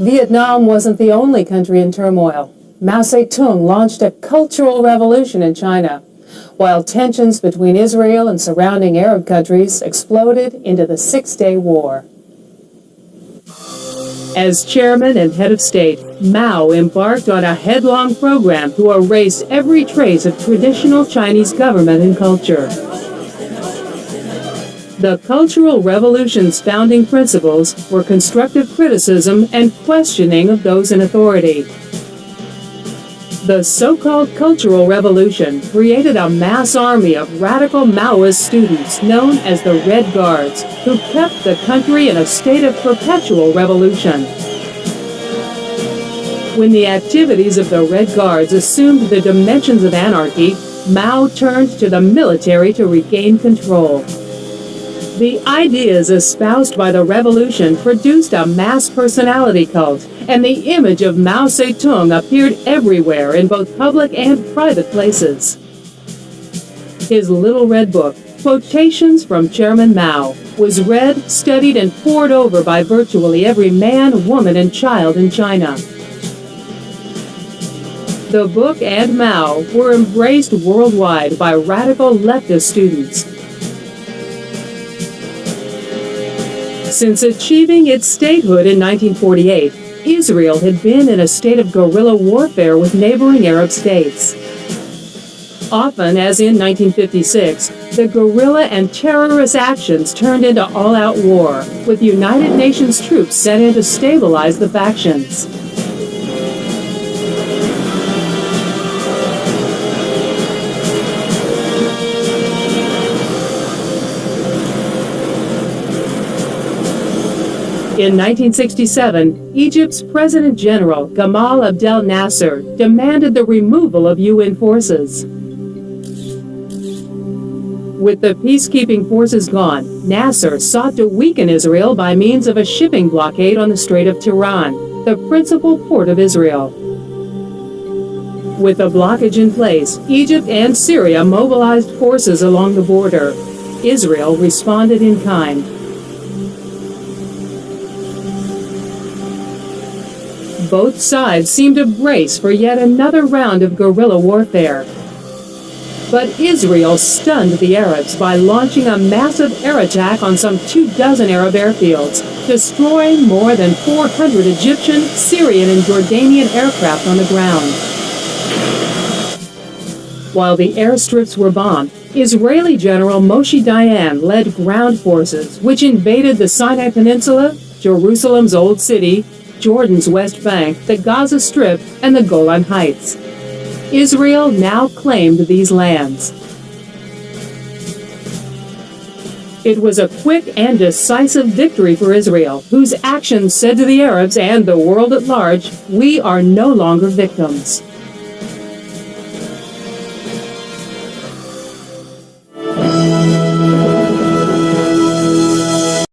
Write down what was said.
Vietnam wasn't the only country in turmoil. Mao Zedong launched a cultural revolution in China, while tensions between Israel and surrounding Arab countries exploded into the Six-Day War. As chairman and head of state, Mao embarked on a headlong program to erase every trace of traditional Chinese government and culture. The Cultural Revolution's founding principles were constructive criticism and questioning of those in authority. The so-called Cultural Revolution created a mass army of radical Maoist students known as the Red Guards, who kept the country in a state of perpetual revolution. When the activities of the Red Guards assumed the dimensions of anarchy, Mao turned to the military to regain control. The ideas espoused by the revolution produced a mass personality cult, and the image of Mao Zedong appeared everywhere in both public and private places. His Little Red Book, Quotations from Chairman Mao, was read, studied, and pored over by virtually every man, woman, and child in China. The book and Mao were embraced worldwide by radical leftist students. Since achieving its statehood in 1948, Israel had been in a state of guerrilla warfare with neighboring Arab states. Often, as in 1956, the guerrilla and terrorist actions turned into all-out war, with United Nations troops sent in to stabilize the factions. In 1967, Egypt's President General Gamal Abdel Nasser demanded the removal of UN forces. With the peacekeeping forces gone, Nasser sought to weaken Israel by means of a shipping blockade on the Strait of Tiran, the principal port of Israel. With the blockage in place, Egypt and Syria mobilized forces along the border. Israel responded in kind. Both sides seemed to brace for yet another round of guerrilla warfare. But Israel stunned the Arabs by launching a massive air attack on some 24 Arab airfields, destroying more than 400 Egyptian, Syrian, and Jordanian aircraft on the ground. While the airstrips were bombed, Israeli General Moshe Dayan led ground forces which invaded the Sinai Peninsula, Jerusalem's Old City, Jordan's West Bank, the Gaza Strip, and the Golan Heights. Israel now claimed these lands. It was a quick and decisive victory for Israel, whose actions said to the Arabs and the world at large, "We are no longer victims."